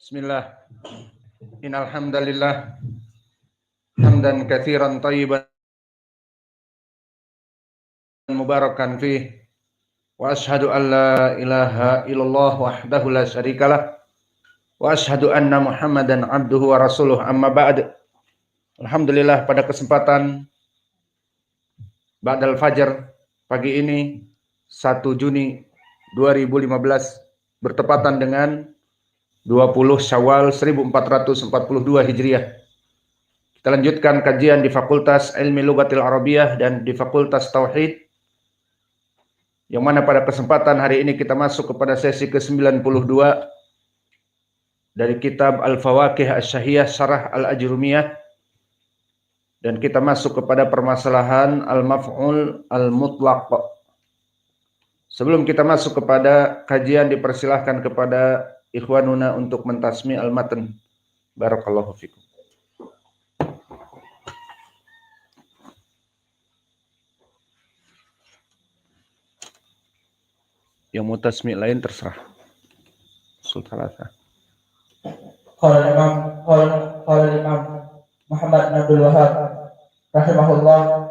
Bismillah. Innal hamdalillah hamdan katsiran thayyiban mubarakan fih wa asyhadu an la ilaha illallah wahdahu la syarikalah wa asyhadu anna Muhammadan abduhu wa rasuluh amma ba'd. Alhamdulillah, pada kesempatan ba'dal fajar pagi ini 1 Juni 2015 bertepatan dengan 20 Syawal 1442 Hijriah. Kita lanjutkan kajian di Fakultas Ilmi Lughatil Arabiyah dan di Fakultas Tauhid, yang mana pada kesempatan hari ini kita masuk kepada sesi ke-92 dari kitab Al-Fawaqih Asy-Syahiyah Syarah Al-Ajrumiyah, dan kita masuk kepada permasalahan Al-Maf'ul Al-Mutlaq. Sebelum kita masuk kepada kajian, dipersilahkan kepada ikhwanuna untuk mentasmi al-matan. Barakallahu fikum. Yang mau tasmi lain terserah. Sultalasa. Qala Imam Muhammad bin Abdul Wahhab rahimahullah,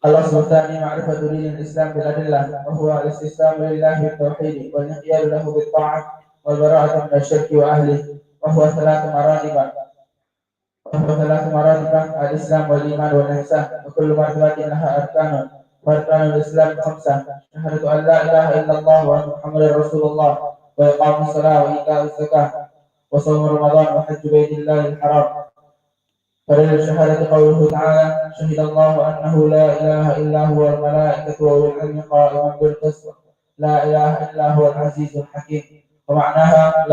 al-aslu tsani ma'rifatu dinil Islam bil adillah wa huwa al-istislamu lillahi bit tauhid wal inqiyadu lahu bit ta'ah wal bara'atu min asy-syirki wa ahlihi wa huwa thalathu maratib al-Islam wal iman wal ihsan wa kullu martabatin laha arkanun wa arkanul Islam khamsah: syahadatu an la ilaha illallah wa anna Muhammadar Rasulullah wa iqamus shalah wa ita'uz zakah wa shaum Ramadan wa hajju baitillahil haram. فدليل الشهادة قوله تعالى: شهد الله أنه لا إله إلا هو والملائكة وأولو العلم قائما بالقسط لا إله إلا هو العزيز الحكيم. ومعناها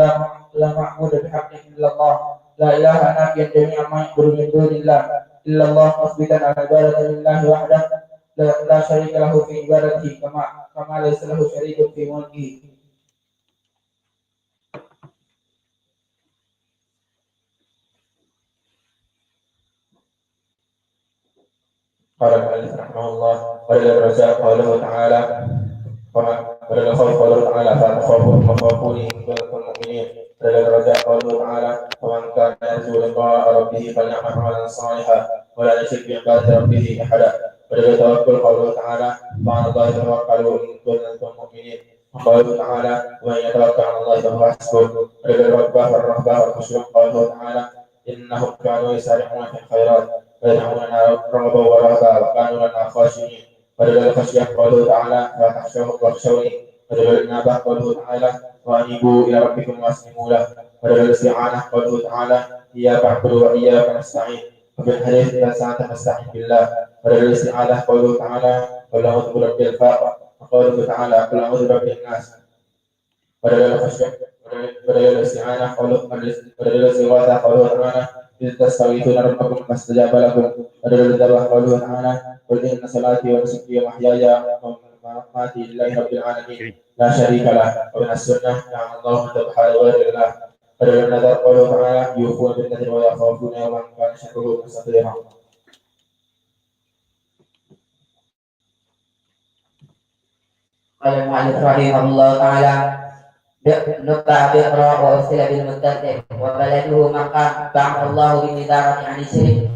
لا معبود بحق إلا الله، لا إله نافيا جميع ما يعبد من دون الله إلا الله، مثبتا العبادة لله وحده لا شريك له في عبادته كما ليس له شريك في ملكه. قال المؤلف رحمه الله: ولله الرجاء قوله تعالى: ولله الخوف قوله تعالى: فلا تخافوا وخافوني إن كنتم مؤمنين. ولله الرجاء قوله تعالى: ومن كان يرجو لقاء ربه فليعمل عملا صالحا ولا يشرك بعبادة ربه أحدا. ولله التوكل قوله تعالى: وعلى الله توكلوا إن كنتم مؤمنين. وقوله تعالى: ومن يتوكل على الله فهو حسبه. ولله الرغبة والخشوع قوله تعالى: إنهم كانوا يسارعون في الخيرات ويدعوننا رغبا ورهبا وكانوا لنا خاشعين. ولله الخشية قوله تعالى: لا تخشوهم واخشوني. ولله الإنابة قوله تعالى: وأنيبوا إلى ربكم وأسلموا له. ولله الاستعانة قوله تعالى: إياك نعبد وإياك نستعين. وفي الحديث: إذا سألت فاستعن بالله. ولله الاستعاذة قوله تعالى: قل أعوذ برب الفلق. وقوله تعالى: قل أعوذ برب الناس. ولله الخشية ولله الاستعانة ولله الاستغاثة قوله تعالى: إذ تستغيثون ربكم فاستجاب لكم. ولله الذبح قوله تعالى: قل إن صلاتي ونسكي ومحياي ومماتي لله رب العالمين لا شريك له. ومن السنة: نعم الله من ذبح لغير الله. ولله النذر قوله تعالى: يوفون بالنذر ويخافون يوما كان شره مستطيرا. قال المؤلف رحمه الله تعالى: نقطع بإقراء وأرسل بالمدثر وبلده مكة بعث الله بالإدارة عن الشرك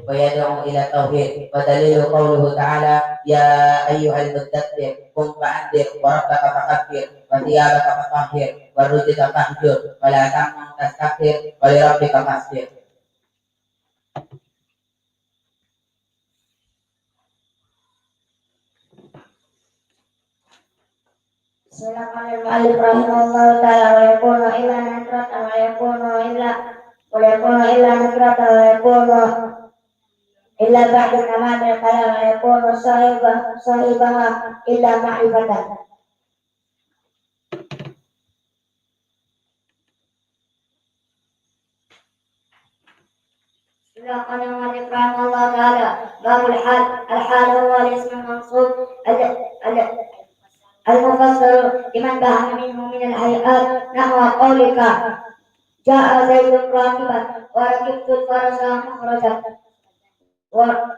ويدعو إلى التوحيد. ودليل قوله تعالى: يا أيها المدثر قم فأنذر وربك فكبر وثيابك فطهر والرجز فاهجر ولا تمنن تستكبر ولربك فاصبر. Bismillahirrahmanirrahim. Rahimahullahu ta'ala wa yakunu illa nasratan wa yakunu illa nasratan wa yakunu illa ba'da tamamil kalam wa yakunu sahibaha illa ma'rifatan. Bismillahirrahmanirrahim. Rahimahullahu ta'ala. Babul hal. Al-hal huwa al-ism al-mansub المفسر لمن بهم منه من الهيئات نحو قولك: جاء زيد راكبا وركبت الفرس مخرجا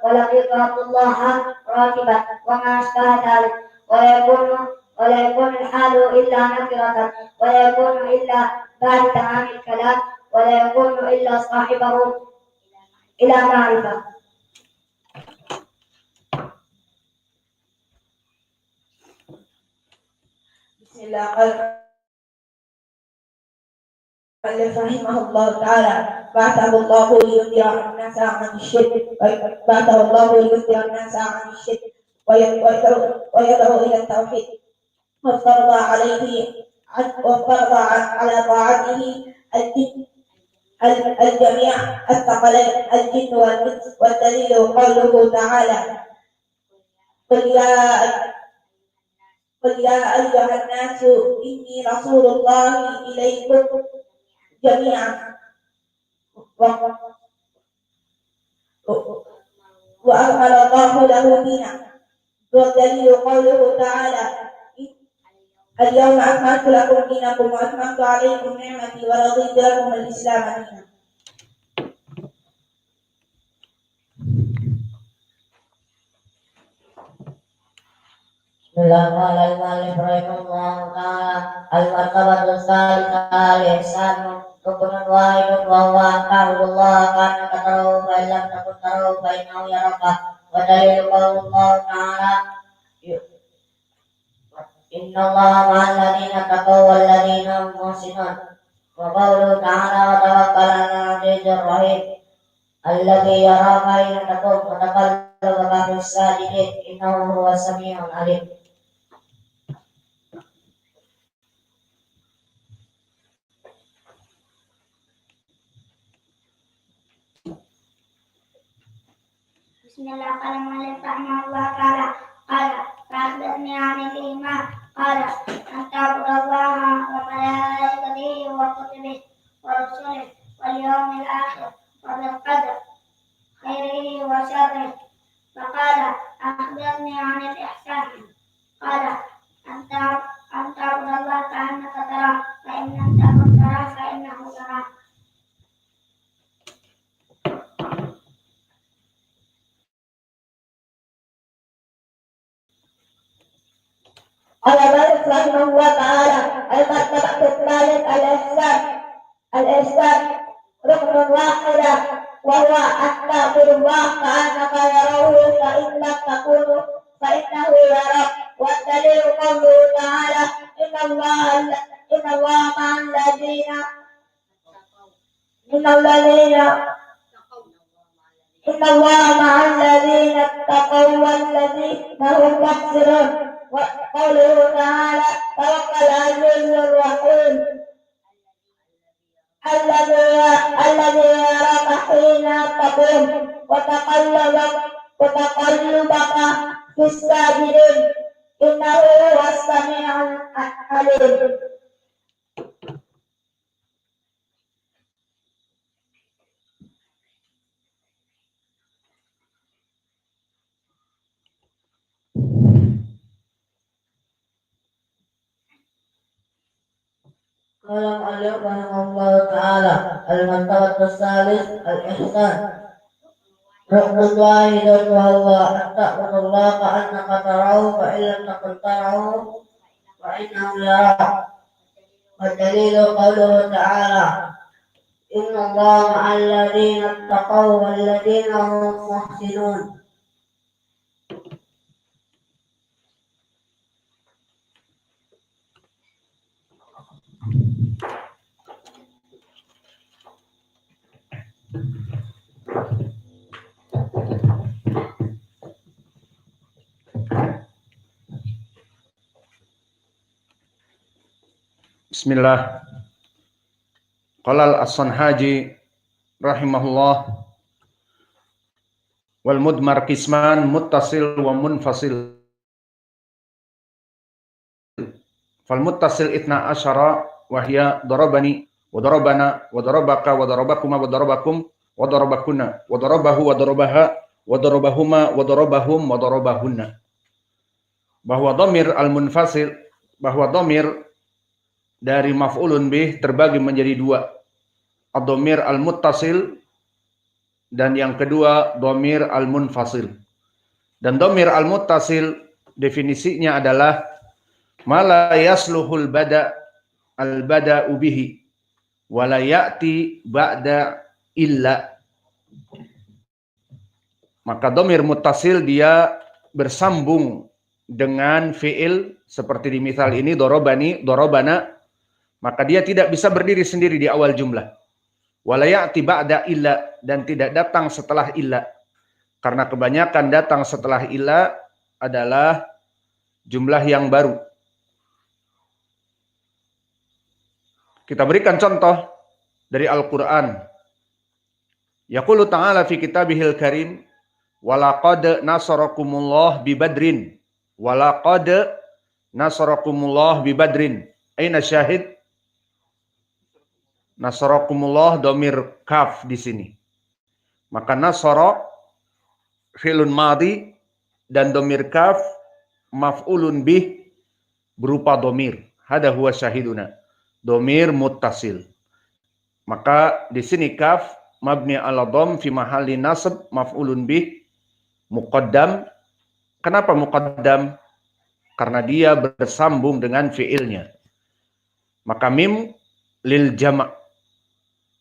ولقيت عبد الله راكبا وما أشبه ذلك. ولا يكون الحال إلا نكرة ولا يكون إلا بعد تمام الكلام ولا يكون إلا صاحبه إلى معرفة. بسم الله. قال رحمه الله تعالى: بعثه الله لينذر الناس عن الشرك ويدعو إلى التوحيد وفرض على طاعته الجميع الثقلين الجن والإنس. والدليل قوله تعالى: قل يا أيها الناس إني رسول الله إليكم جميعا وأكمل الله له دينا. والدليل قوله تعالى: اليوم أكملت لكم دينكم وأتممت عليكم نعمتي ورضيت لكم الإسلام دينا. Bismillahirrahmanirrahim. Al-martabatu salihah al-ihsanu rukunun wahidun wa huwa ta'budullah ka'annaka tarahu fa in lam takun tarahu fa innahu yaraka. Wa dalilu qaulullah ta'ala: innallaha ma'al ladzina taqaw wal ladzina hum muhsinun. Wa qauluhu ta'ala: wa tawakkal 'alal 'azizir rahim alladzi yaraka hina taqum wa taqallubaka fis sajidin innahu huwas sami'ul 'alim. Bismillahirrahmanirrahim. Allah Ta'ala qala fa'akhbirni 'anil iman qala an ta'budallaha wa malaikatihi wa kutubihi wa rusulihi wal yawmil akhir wa bil qadar khairihi wa syarrihi. Faqala akhbirni 'anil ihsan qala an ta'budallaha ka'annaka tarahu fa in lam takun tarahu fa innahu yarak. Qala Malik rahimahullah ta'ala: al-martabatu tsalits al-ihsan ruknun wahidah wa huwa an ta'budallaha ka'annaka tarahu fa in lam takun fa innahu yarak. Wa dalilu qawluhu ta'ala: innallaha ma'al ladzina ttaqaw wal ladzina hum muhsinun. Wa qawluhu ta'ala: tawakkal 'alal rahim alladzi yaraka hina taqum wa taqallubaka fis sajidin innahu huwas sami'ul 'alim. Qala Malik rahimahullah ta'ala: al-martabatu tsalits al-ihsan ruknun wahidun wa huwa an ta'budallaha ka'annaka tarahu fa in lam takun tarahu fa innahu yarak. Wa dalilu qawluhu ta'ala: innallaha ma'al ladzina ttaqaw wal ladzina hum muhsinun. Bismillah. Qala al-As-Sanhaji rahimahullah: wal mudmar qisman muttasil wa munfasil. Fal muttasil 12 wa hiya darabani wa darabana wa darabaka wa darabakuma wa darabakum wa darabakuna wa darabahu wa darabaha wa darabahuma wa darabahum wa darabahunna. Bahwa dhamir al-munfasil, bahwa dhamir dari maf'ulun bih terbagi menjadi dua, ad-dhamir al-muttasil dan yang kedua dhamir al-munfasil. Dan dhamir al-muttasil definisinya adalah mala yasluhul al-bada'u bihi wala ya'ti ba'da illa. Maka dhamir muttasil dia bersambung dengan fi'il seperti di misal ini dorobani, dorobana, maka dia tidak bisa berdiri sendiri di awal jumlah. Wala ya'ti ba'da illa, dan tidak datang setelah illa. Karena kebanyakan datang setelah illa adalah jumlah yang baru. Kita berikan contoh dari Al-Quran. Yaqulu ta'ala fi kitabihil karim, walaqad nasarakumullah bi badrin. Walaqad nasarakumullah bi badrin. Aina syahid? Nasarakumullah domir kaf di sini. Maka nasara fi'lun madhi dan domir kaf maf'ulun bih berupa domir. Hada huwa syahiduna. Domir muttasil. Maka di sini kaf mabni ala dham fi mahalli nasab maf'ulun bih muqaddam. Kenapa muqaddam? Karena dia bersambung dengan fi'ilnya. Maka mim lil jama'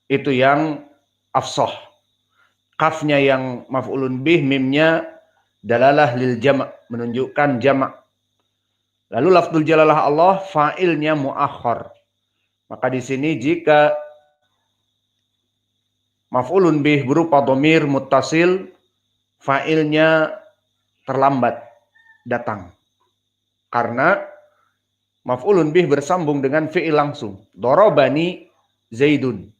itu yang afsah. Kafnya yang maf'ulun bih, mimnya dalalah lil jama', menunjukkan jama'. Lalu lafdzul jalalah Allah fa'ilnya muakhar. Maka di sini jika maf'ulun bih berupa dhamir muttasil, fa'ilnya terlambat datang. Karena maf'ulun bih bersambung dengan fi'il langsung. Darabani Zaidun.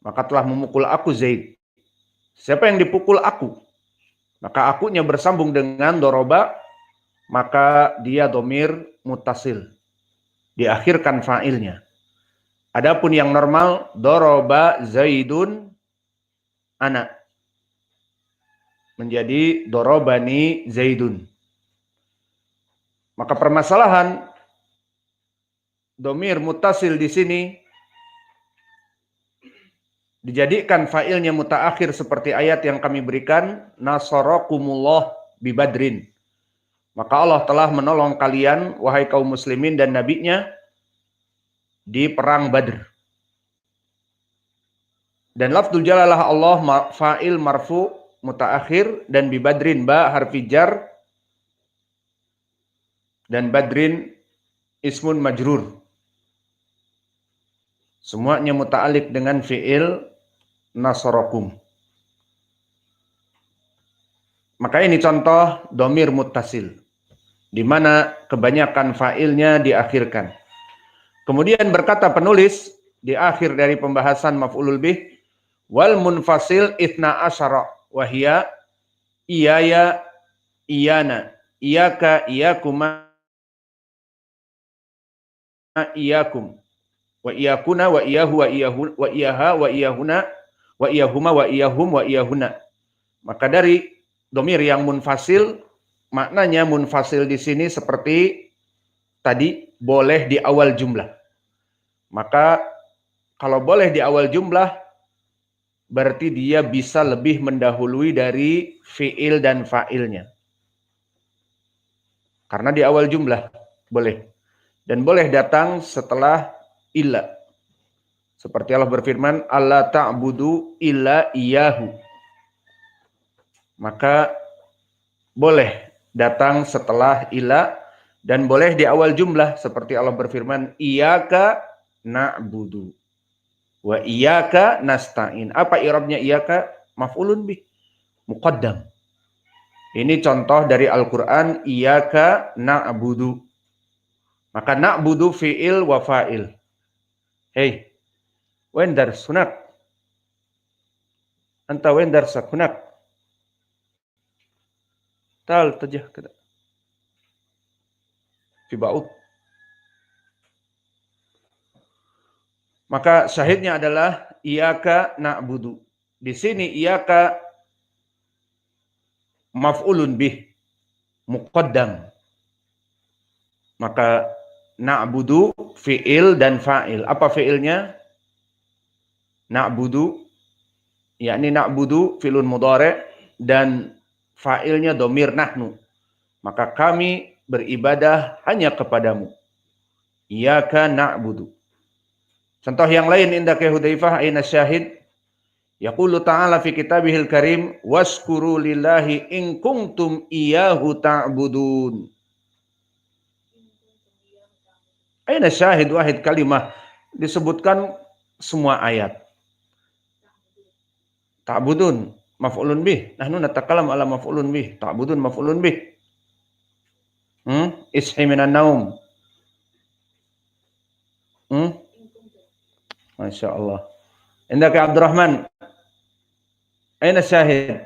Maka telah memukul aku Zaid. Siapa yang dipukul? Aku. Maka akunya bersambung dengan doroba, maka dia dhamir muttasil. Diakhirkan fa'ilnya. Adapun yang normal, doroba Zaidun ana. Menjadi dorobani Zaidun. Maka permasalahan dhamir muttasil di sini dijadikan fa'ilnya mutaakhir seperti ayat yang kami berikan, nasarakumullah bi badrin. Maka Allah telah menolong kalian, wahai kaum muslimin dan nabinya, di perang Badr. Dan lafdzul jalalah Allah fa'il marfu mutaakhir, dan bi badrin ba harfi jar, dan badrin ismun majrur. Semuanya muta'alliq dengan fi'il nasarakum. Maka ini contoh dhamir muttasil, di mana kebanyakan fa'ilnya diakhirkan. Kemudian berkata penulis di akhir dari pembahasan maf'ulul bih, wal munfasil ithna asyara wahia iyaya iyana iyaka iyakuma iyakum wa iyakuna wa iyahu wa iyahu wa iyaha wa iyahuna wa iyahuma wa iyahum wa iyahuna. Maka dari dhamir yang munfasil, maknanya munfasil di sini seperti tadi, boleh di awal jumlah. Maka kalau boleh di awal jumlah, berarti dia bisa lebih mendahului dari fi'il dan fa'ilnya. Karena di awal jumlah boleh. Dan boleh datang setelah illa. Seperti Allah berfirman, alla ta'budu illa iyahu. Maka boleh datang setelah illa, dan boleh di awal jumlah seperti Allah berfirman, iyyaka na'budu wa iyyaka nasta'in. Apa i'rabnya iyyaka? Maf'ulun bih, muqaddam. Ini contoh dari Al-Qur'an, iyyaka na'budu. Maka na'budu fi'il wa fa'il. Hey, وين درس هناك؟ أنت وين درسك؟ هناك. تعال اتجه كده في بعض. Maka syahidnya adalah iyyaka na'budu. Di sini iyyaka maf'ulun bih, muqaddam. Maka na'budu fi'il dan fa'il. Apa fi'ilnya? Na'budu, yakni na'budu fi'lun mudhari' dan fa'ilnya dhamir nahnu. Maka kami beribadah hanya kepadamu. Iyyaka na'budu. Contoh yang lain indaka Hudzaifah aina syahid? Yaqulu ta'ala fi kitabihil karim waskuru lillahi in kuntum iyyahu ta'budun. Aina syahid wahid kalimah disebutkan semua ayat. Ta'budun maf'ulun bih. Nahnu natakalam ala maf'ulun bih. Ta'budun maf'ulun bih. Ishi minan naum. Masya Allah. Indaka Abdurrahman. Aina syahid?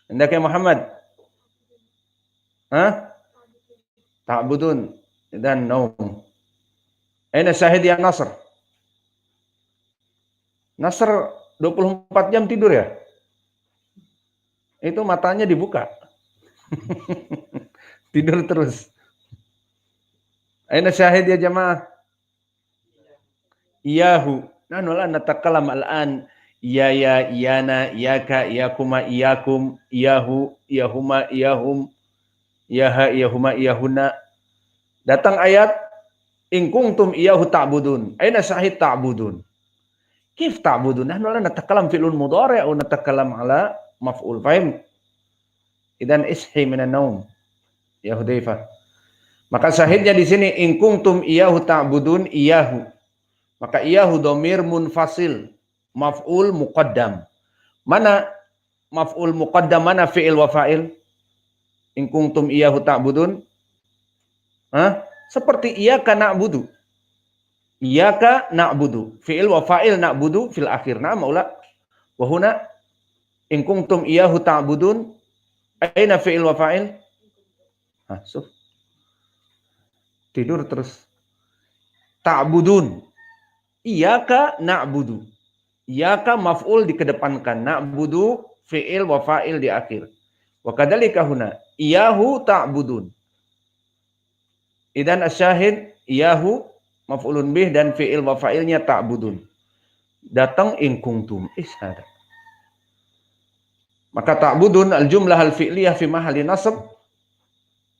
Indaka Muhammad. Ta'budun dan naum. Aina syahid ya Nasr? Nasr 24 jam tidur ya? Itu matanya dibuka. Tidur terus. Aina syahid ya jamaah? Iyahu. Nahnu la natakalam al-an ya iyana, iyaka, iyakuma, iyakum, iyahu, iyahuma, iyahum, iyaha, iyahuma, iyahuna. Datang ayat in kuntum iyahu ta'budun. Aina syahid ta'budun? Kif ta'budun? Nahnu la natakalam fi'lun mudhari' wa natakalam ala maf'ul. Fahim? Idan ishi minan naum. Ya Hudzaifah. Maka syahidnya di sini in kuntum iyahu ta'budun iyahu. Maka iyahu dhamir munfasil, maf'ul muqaddam. Mana maf'ul muqaddam, mana fi'il wa fa'il? In kuntum iyahu ta'budun. Seperti iyyaka na'budu. Iyyaka na'budu. Fi'il wa fa'il na'budu fil akhir. Nah, maula. Wa huna in kuntum iyahu ta'budun. Aina fi'il wa fa'il? Tidur terus. Ta'budun. Iyyaka na'budu. Iyyaka maf'ul dikedepankan, na'budu fi'il wa fa'il di akhir. Wa kadzalika huna iyyahu ta'budun. Idan asyahid iyyahu maf'ulun bih dan fi'il wa fa'ilnya ta'budun. Datang in kuntum ishada. Maka ta'budun al-jumlah al-fi'liyah fi mahalli nasab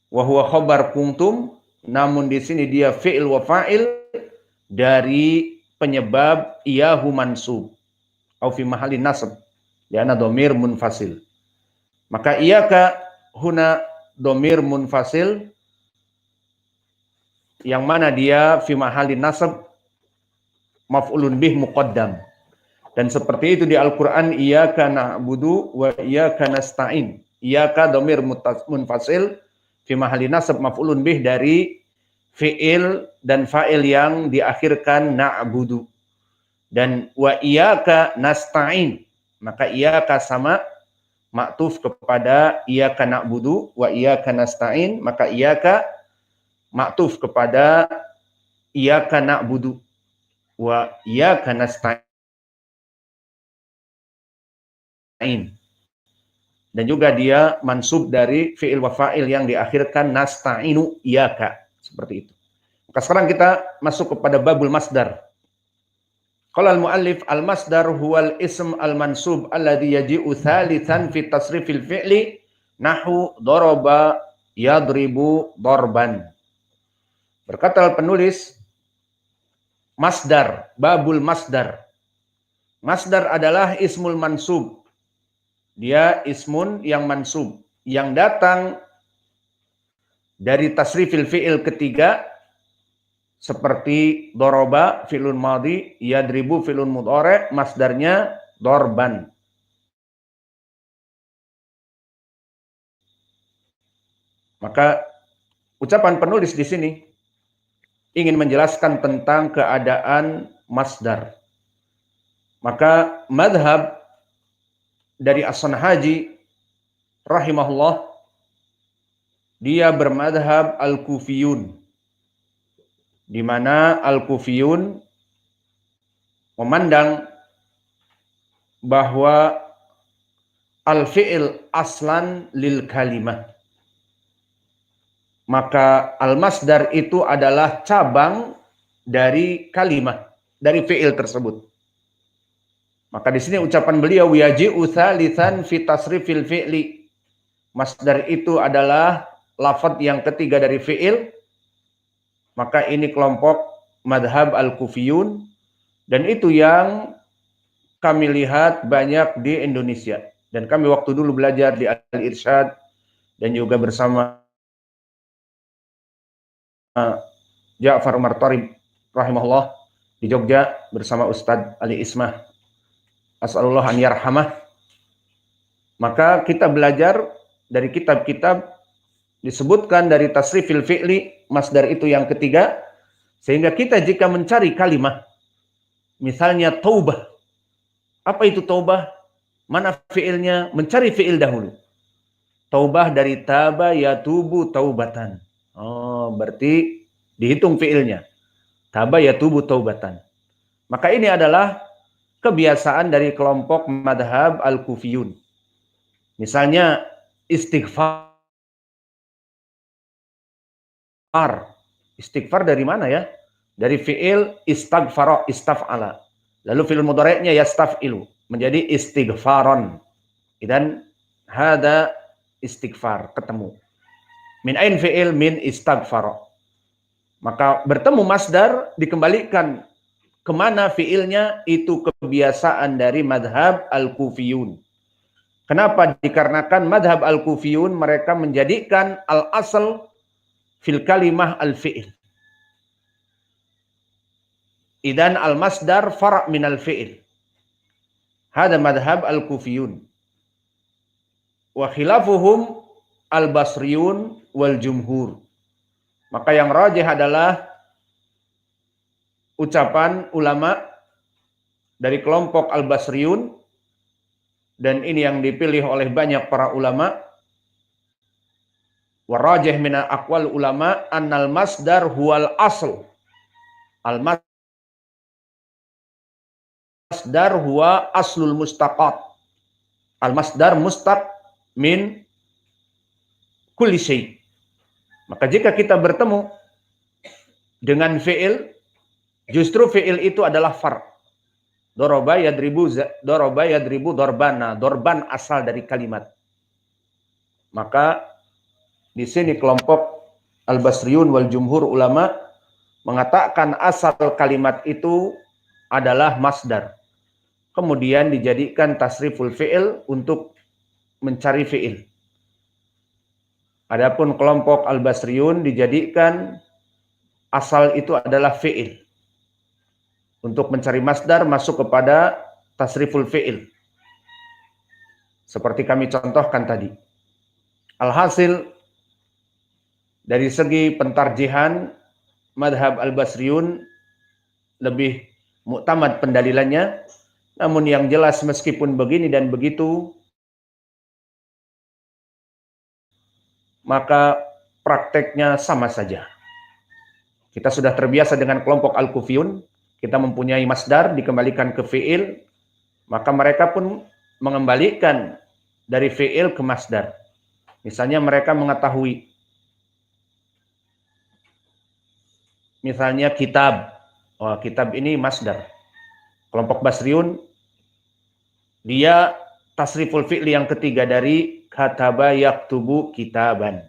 wa huwa khabar kuntum, namun di sini dia fi'il wa fa'il dari penyebab iyahu mansub au fi mahalli nasab lianna dhamir munfasil. Maka iyyaka huna dhamir munfasil yang mana dia fi mahalli nasab maf'ulun bih muqaddam. Dan seperti itu di Al-Qur'an iyyaka na'budu wa iyyaka nasta'in. Iyyaka dhamir munfasil fi mahalli nasab maf'ulun bih dari fi'il dan fa'il yang diakhirkan na'budu. Dan wa iyyaka nasta'in. Maka iyyaka sama ma'tuf kepada iyyaka na'budu wa iyyaka nasta'in. Maka iyyaka ma'tuf kepada iyyaka na'budu wa iyyaka nasta'in. Dan juga dia mansub dari fi'il wa fa'il yang diakhirkan nasta'inu iyyaka. Seperti itu. Maka sekarang kita masuk kepada babul masdar. Qala al-muallif al-masdar huwal ism al-mansub alladhi yaji'u thalithan fi tasrifil fi'li nahu daraba yadribu darban. Berkata penulis masdar, babul masdar. Masdar adalah ismul mansub. Dia ismun yang mansub, yang datang dari tasrifil fi'il ketiga seperti doroba fi'lun madhi, yadribu fi'lun mudhari', masdarnya dorban. Maka ucapan penulis di sini ingin menjelaskan tentang keadaan masdar. Maka madhab dari As-Sanhaji rahimahullah, dia bermadhab al-Kufiyun, di mana al-Kufiyun memandang bahwa al-fi'il aslan lil kalimah. Maka al-masdar itu adalah cabang dari kalimat, dari fi'il tersebut. Maka di sini ucapan beliau yaji'u tsalitsan fi tasrifil fi'li. Masdar itu adalah lafadz yang ketiga dari fi'il, maka ini kelompok madhab al-kufiyun, dan itu yang kami lihat banyak di Indonesia. Dan kami waktu dulu belajar di Al-Irsyad dan juga bersama Ja'far Martarib rahimahullah di Jogja bersama Ustadz Ali Ismah, as'alullah an yarhamah. Maka kita belajar dari kitab-kitab disebutkan dari tasrifil fi'li, masdar itu yang ketiga, sehingga kita jika mencari kalimah, misalnya taubah, apa itu taubah? Mana fi'ilnya? Mencari fi'il dahulu. Taubah dari taba yatubu taubatan. Oh, berarti dihitung fi'ilnya. Taba yatubu taubatan. Maka ini adalah kebiasaan dari kelompok madhab al-kufiyun. Misalnya istighfar. Istighfar dari mana ya? Dari fi'il istaghfara, istaf'ala. Lalu fi'il mudhari'nya yastaf'ilu, menjadi istighfaron. Dan hada istighfar, ketemu. Min ain fi'il min istaghfara. Maka bertemu masdar dikembalikan kemana fi'ilnya, itu kebiasaan dari madhab al-kufiyun. Kenapa? Dikarenakan madhab al-kufiyun mereka menjadikan al-asal fil kalimah al-fi'il. Idan al-masdar far' min al-fi'il. Hada madhab al-kufiyun. Wa khilafuhum al-basriyun wal jumhur. Maka yang rajih adalah ucapan ulama dari kelompok al-basriyun, dan ini yang dipilih oleh banyak para ulama. Wa rajih min aqwal ulama annal masdar huwal asl. Al-masdar huwa aslul mustaqat. Al-masdar mustaq min kulli syai'. Maka jika kita bertemu dengan fi'il, justru fi'il itu adalah far'. Doroba yadribu dorbana. Dorban asal dari kalimat. Maka di sini kelompok al-basriyun wal jumhur ulama mengatakan asal kalimat itu adalah masdar. Kemudian dijadikan tasriful fi'il untuk mencari fi'il. Adapun kelompok al-basriyun dijadikan asal itu adalah fi'il. Untuk mencari masdar masuk kepada tasriful fi'il. Seperti kami contohkan tadi. Alhasil, dari segi pentarjihan, madhab al-basriyun lebih muktamad pendalilannya. Namun yang jelas meskipun begini dan begitu, maka prakteknya sama saja. Kita sudah terbiasa dengan kelompok al-kufiyun, kita mempunyai masdar dikembalikan ke fi'il, maka mereka pun mengembalikan dari fi'il ke masdar. Misalnya mereka mengetahui, misalnya kitab, oh, kitab ini masdar. Kelompok basriyun, dia tasriful fi'li yang ketiga dari kataba yaktubu kitaban.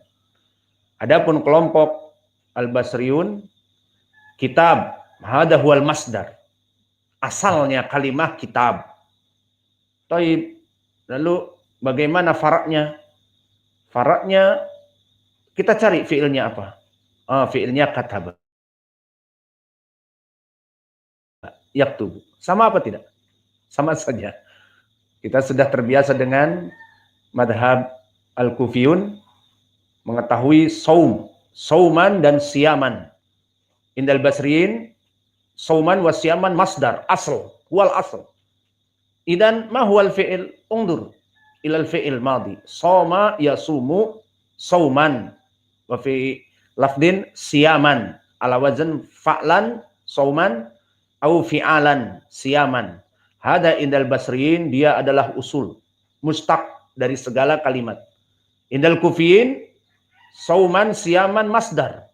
Adapun kelompok al-basriyun, kitab, hada huwal masdar. Asalnya kalimah kitab. Taib. Lalu bagaimana faraknya? Faraknya kita cari fi'ilnya apa? Fi'ilnya kataba. Yaktubu. Sama apa tidak? Sama saja. Kita sudah terbiasa dengan madhab al-kufiyun, mengetahui saum, sauman dan siyaman. Indal basriyin, sauman wa siyaman masdar, asl, wal asl. Idan ma huwal fi'il? Ungdur ilal fi'il madhi. Soma yasumu sauman. Wa fi lafdin siyaman. Ala wazan fa'lan sauman au fi'alan siyaman. Hada indal basriyin, dia adalah usul, mustaq dari segala kalimat. Indal kufiyin, sauman siyaman masdar.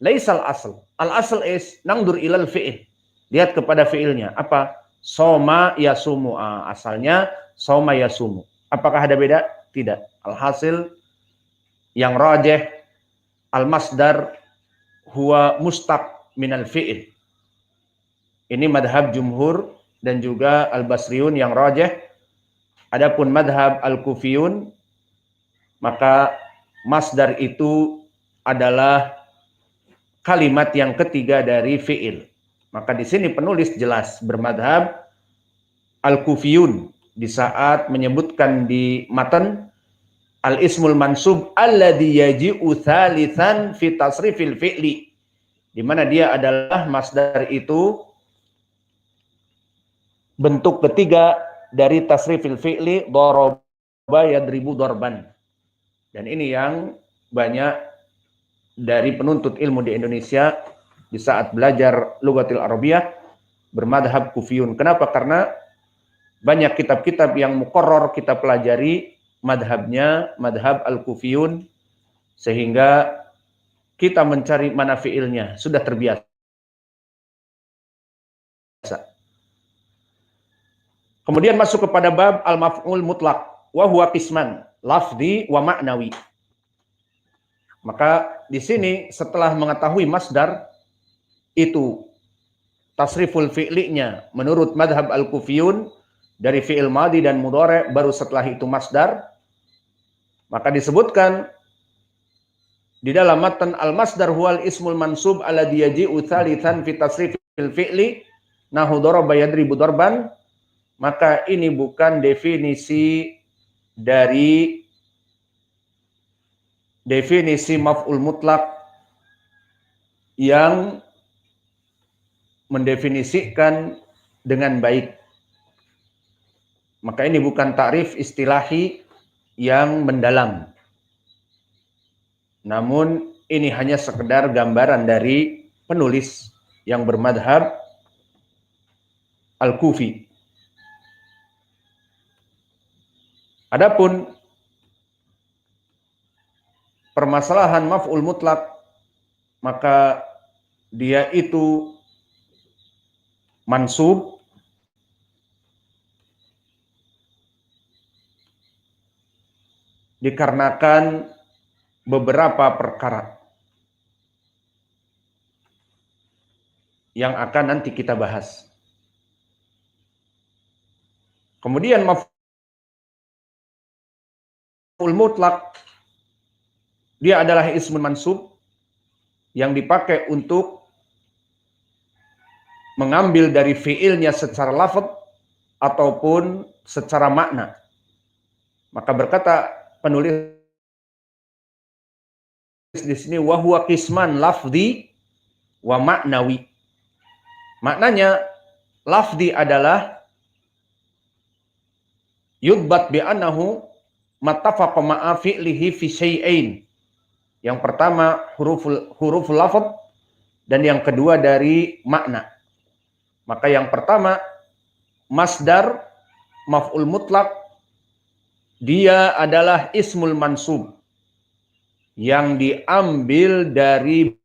Laisal asl. Al asl is nangdur ilal fi'il. Lihat kepada fi'ilnya. Apa? Soma yasumu. Asalnya soma yasumu. Apakah ada beda? Tidak. Alhasil yang rajih al-masdar huwa mustaq minal fi'il. Ini madhab jumhur dan juga al-basriyun yang rajih. Adapun madhab al-kufiyun, maka masdar itu adalah kalimat yang ketiga dari fi'il. Maka di sini penulis jelas bermadhab al-kufiyun di saat menyebutkan di matan al-ismul mansub alladhi yaji'u thalithan fi tasrifil fi'li, di mana dia adalah masdar itu bentuk ketiga dari tasrifil fi'li, daraba yadribu darban. Dan ini yang banyak dari penuntut ilmu di Indonesia di saat belajar lughatil arabiyah bermadhab kufiyun. Kenapa? Karena banyak kitab-kitab yang muqarrar kita pelajari madhabnya madhab al-kufiyun, sehingga kita mencari mana fi'ilnya sudah terbiasa. Kemudian masuk kepada bab al-maf'ul mutlaq wa huwa qisman, lafzi wa ma'nawi. Maka di sini setelah mengetahui masdar itu tasriful fi'linya menurut madhab al-kufiyun dari fi'il madhi dan mudhari', baru setelah itu masdar, maka disebutkan di dalam matan al-masdar huwal ismul mansub alladhi yaji'u thalithan fi tasrifil fi'li nahu daraba yadribu darban. Maka ini bukan definisi dari definisi maf'ul mutlak yang mendefinisikan dengan baik. Maka ini bukan ta'rif istilahi yang mendalam. Namun ini hanya sekedar gambaran dari penulis yang bermadhab al-Kufi. Adapun permasalahan maf'ul mutlak, maka dia itu mansub dikarenakan beberapa perkara yang akan nanti kita bahas. Kemudian maf'ul mutlak dia adalah ismun mansub yang dipakai untuk mengambil dari fiilnya secara lafaz ataupun secara makna. Maka berkata penulis di sini wa huwa qisman lafzi wa ma'nawi. Maknanya lafzi adalah yudbat bi annahu mattafaqa ma'a fi'lihi fi syai'ain. Yang pertama huruf lafaz dan yang kedua dari makna. Maka yang pertama masdar maf'ul mutlak dia adalah ismul mansub yang diambil dari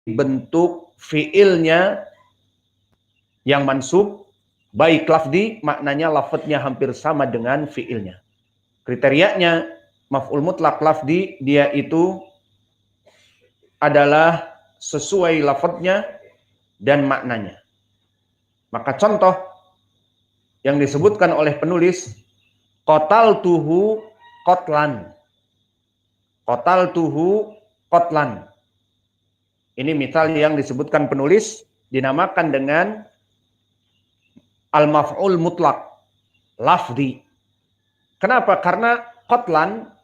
bentuk fi'ilnya yang mansub, baik lafzi, maknanya lafadznya hampir sama dengan fi'ilnya. Kriterianya maf'ul mutlak lafzi dia itu adalah sesuai lafadznya dan maknanya. Maka contoh yang disebutkan oleh penulis, qataltuhu qatlan. Qataltuhu qatlan. Ini misal yang disebutkan penulis dinamakan dengan al-maf'ul mutlak lafzi. Kenapa? Karena qatlan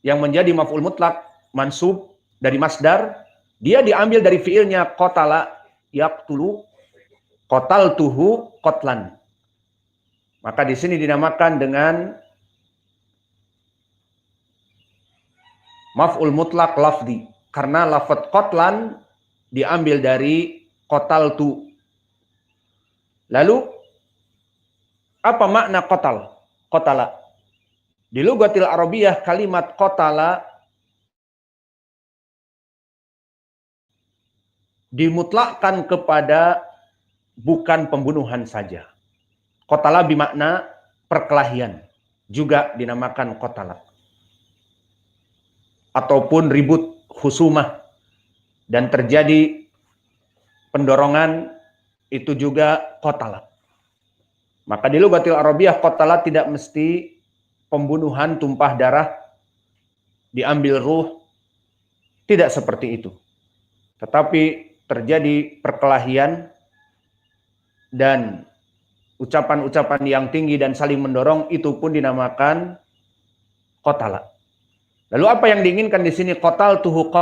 yang menjadi maf'ul mutlak mansub dari masdar, dia diambil dari fiilnya qatala yaqtulu, qataltuhu qatlan. Maka di sini dinamakan dengan maf'ul mutlak lafzi karena lafaz qatlan diambil dari qataltu. Lalu apa makna qatal? Qatala. Di lughatil arabiyah kalimat qatala dimutlakkan kepada bukan pembunuhan saja. Qatala bermakna perkelahian. juga dinamakan qatala. Ataupun ribut husumah dan terjadi pendorongan, itu juga qatala. Maka di lughatil Arabiyah qatala tidak mesti pembunuhan, tumpah darah, diambil ruh, tidak seperti itu. Tetapi terjadi perkelahian dan ucapan-ucapan yang tinggi dan saling mendorong, itu pun dinamakan qatala. Lalu apa yang diinginkan di sini? Qataltuhu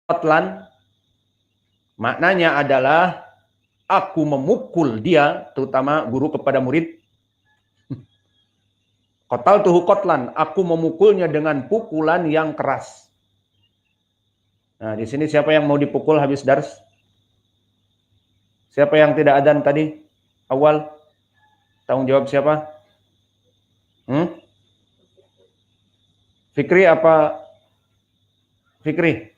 qatlan, maknanya adalah aku memukul dia, terutama guru kepada murid. Qataltuhu qatlan, aku memukulnya dengan pukulan yang keras. Nah, di sini siapa yang mau dipukul habis dars? Siapa yang tidak adzan tadi? Awal? Tanggung jawab siapa? Fikri apa? Fikri?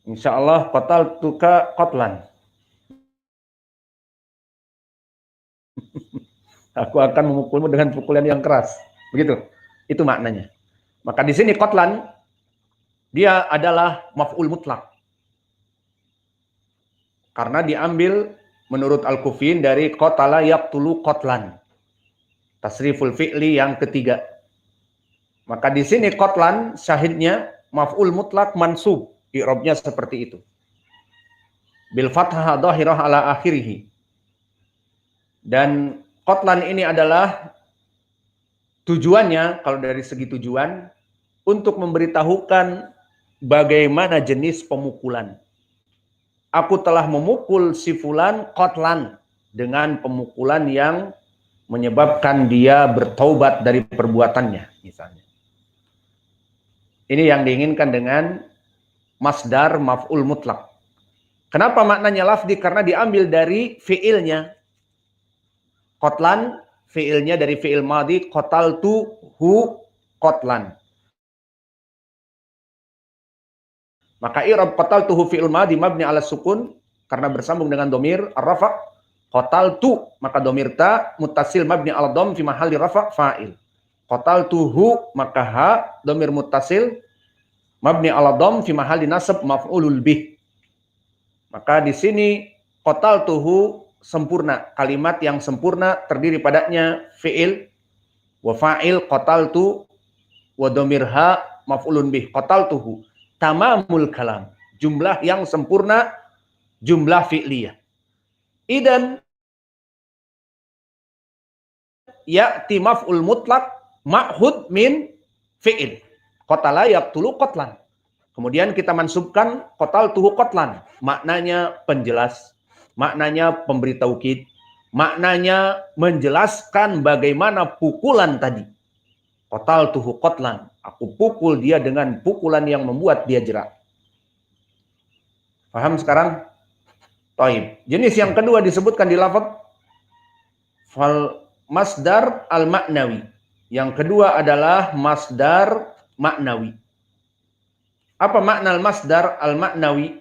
Insya Allah qataltuka qatlan. Aku akan memukulmu dengan pukulan yang keras. Begitu. Itu maknanya. Maka di sini qatlan, dia adalah maf'ul mutlak. Karena diambil menurut Al-Kufin dari qatala yaqtulu qatlan. Tasriful fi'li yang ketiga. Maka di sini qatlan syahidnya maf'ul mutlak mansub. I'rabnya seperti itu. Bil fathah dhahirah ala akhirih. Dan qatlan ini adalah tujuannya, kalau dari segi tujuan, untuk memberitahukan bagaimana jenis pemukulan. Aku telah memukul si fulan qatlan, dengan pemukulan yang menyebabkan dia bertaubat dari perbuatannya, misalnya. Ini yang diinginkan dengan masdar maf'ul mutlak. Kenapa maknanya lafdi? Karena diambil dari fiilnya. Qatlan, fiilnya dari fiil madhi, qataltuhu qatlan. Maka i'rab qataltuhu fi'il madhi mabni ala sukun, karena bersambung dengan domir ar-rafa'. Qataltu, maka domir ta muttasil mabni ala dom fi mahalli rafa' fa'il. Qataltuhu, maka ha domir muttasil mabni ala dom fi mahalli nasab maf'ulul bih. Maka di sini qataltuhu sempurna, kalimat yang sempurna terdiri padanya fi'il wa fa'il qataltu wa domir ha maf'ulun bih. Qataltuhu tamamul kalam, jumlah yang sempurna, jumlah fi'liyah. Idan ya'ti maf'ul mutlak ma'hud min fi'il. Qatala yaqtulu qatlan. Kemudian kita mansubkan qataltuhu qatlan. Maknanya penjelas, maknanya pemberi taukid, maknanya menjelaskan bagaimana pukulan tadi. Qataltuhu qatlan, aku pukul dia dengan pukulan yang membuat dia jerak. Paham sekarang? Taib. Jenis yang kedua disebutkan di lafaz fal masdar al-maknawi. Yang kedua adalah masdar maknawi. Apa makna al-masdar al-maknawi?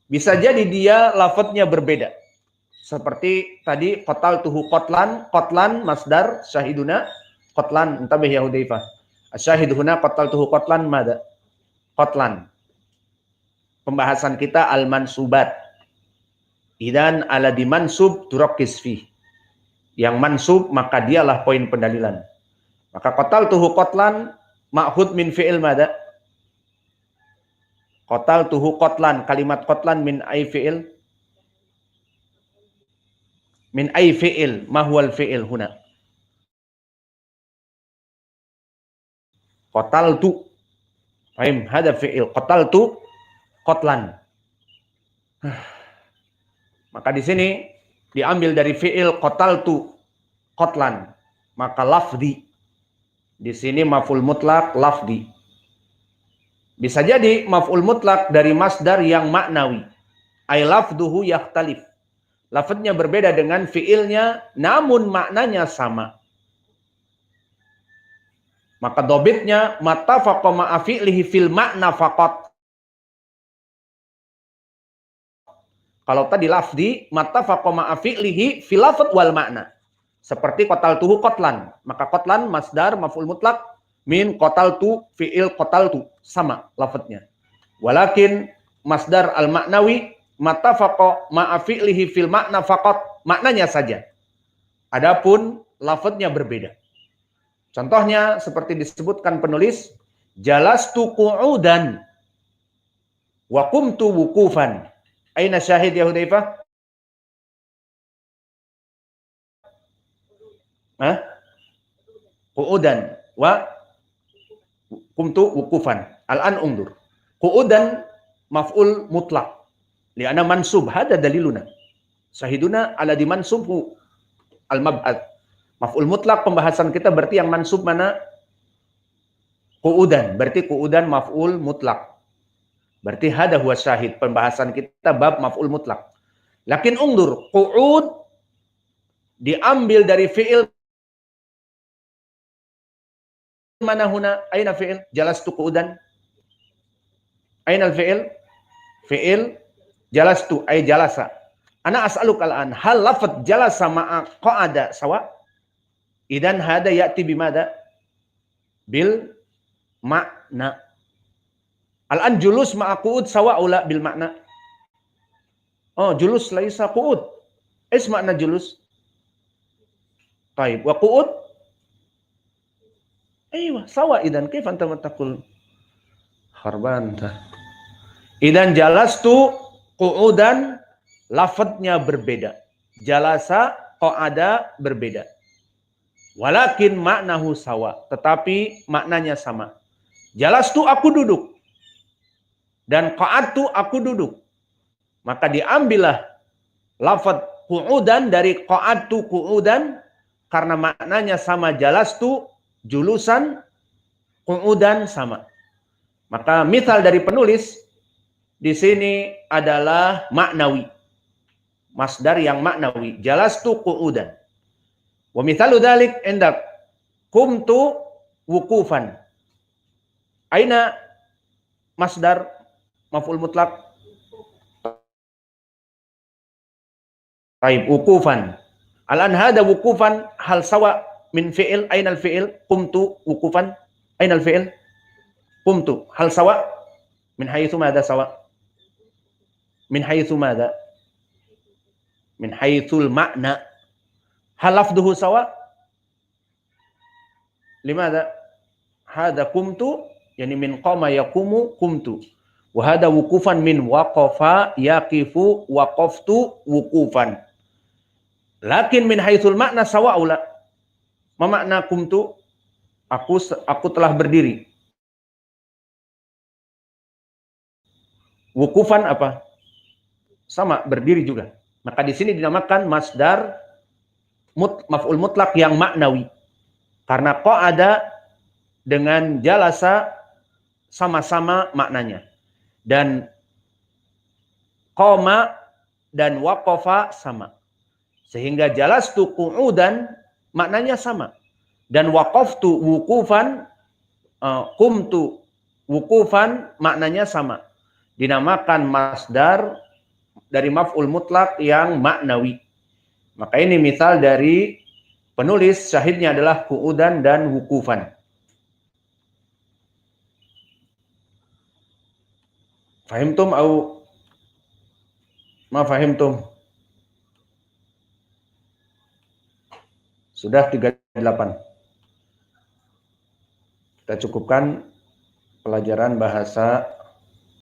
Bisa jadi dia lafadznya berbeda. Seperti tadi qataltuhu qatlan, qatlan masdar syahiduna qatlan, entabih ya Hudzaifah. Asyahid huna qataltuhu qatlan mada? Qatlan. Pembahasan kita al-mansubat. Idan ala dimansub turakkis fi. Yang mansub maka dialah poin pendalilan. Maka qataltuhu qatlan ma'hud min fi'il mada? Qataltuhu qatlan, kalimat qatlan min ay fi'il? Min ay fi'il, ma huwal fi'il huna? Qataltu. Fahim, hada fi'il. Qataltu qatlan. Maka di sini diambil dari fi'il qataltu qatlan. Maka lafdi. Di sini maf'ul mutlak lafdi. Bisa jadi maf'ul mutlak dari masdar yang maknawi. Ay lafduhu yakhtalif. Lafadznya berbeda dengan fi'ilnya, namun maknanya sama. Maka dobitnya mattafaqa ma'a fi'lihi fil makna faqat. Kalau tadi lafdi mattafaqa ma'a fi'lihi fil lafadz wal makna. Seperti qataltuhu qatlan. Maka qatlan masdar maf'ul mutlak min qataltu fi'il qataltu, sama lafadznya. Walakin masdar al-ma'nawi mattafaqa ma'a fi'lihi fil makna faqat, maknanya saja. Adapun lafadznya berbeda. Contohnya seperti disebutkan penulis, jalastu qu'udan wa qumtu wukufan. Aina syahid ya Hudzaifah? Qu'udan wa qumtu wukufan. Al-an undur. Qu'udan maf'ul mutlak. Li'anna mansub, hada daliluna. Syahiduna ala di mansubhu al-mab'ad. Maf'ul mutlak pembahasan kita berarti yang mansub mana? Qu'udan. Berarti qu'udan maf'ul mutlak. Berarti hada huwa syahid. Pembahasan kita bab maf'ul mutlak. Lakin undur, qu'ud diambil dari fi'il mana huna? Aina fi'il? Jalastu qu'udan. Aina al-fi'il? Fi'il jalastu ay jalasa. Ana as'aluka al-an, hal lafadz jalasa ma'a qa'ada sawa? Idan hada ya'ti bimada? Bil makna. Al-an julus ma'a qu'ud sawa ula bil makna. Oh, julus laisa qu'ud. Is makna julus? Taib. Wa qu'ud? Aywa, sawa idan. Kaif anta taqul harban? Idan jalastu qu'udan, lafadznya berbeda. Jalasa qa'ada berbeda. Walakin maknahu sawa, tetapi maknanya sama. Jalastu aku duduk dan qa'adtu aku duduk. Maka diambillah lafadz qu'udan dari qa'adtu qu'udan karena maknanya sama. Jalastu julusan, qu'udan sama. Maka misal dari penulis di sini adalah maknawi. Masdar yang maknawi. Jalastu qu'udan. Wa mithalu dzalik indak qumtu wukufan. Aina masdar maf'ul mutlak? Taib, wukufan. Al-an hada wukufan hal sawa min fi'il, aina al-fi'il? Qumtu wukufan. Aina al-fi'il? Qumtu. Hal sawa? Min haitsu madza sawa? Min haitsu madza? Min haitsul makna. Hal lafduhu sawa? Limadza? Hada qumtu, yani min qama yaqumu qumtu. Wa hada wukufan min waqafa yaqifu waqaftu wukufan. Lakin min haitsul makna sawa ula. Ma makna qumtu? Aku telah berdiri. Wukufan apa? Sama, berdiri juga. Maka di sini dinamakan masdar maf'ul mutlak yang maknawi. Karena qa'ada dengan jalasa sama-sama maknanya. Dan qama dan waqafa sama. Sehingga jalastu qu'udan maknanya sama. Dan waqaftu wukufan, qumtu wukufan maknanya sama. Dinamakan masdar dari maf'ul mutlak yang maknawi. Maka ini misal dari penulis, syahidnya adalah qu'udan dan wukufan. Fahimtum au ma fahimtum? Sudah 38. Kita cukupkan pelajaran bahasa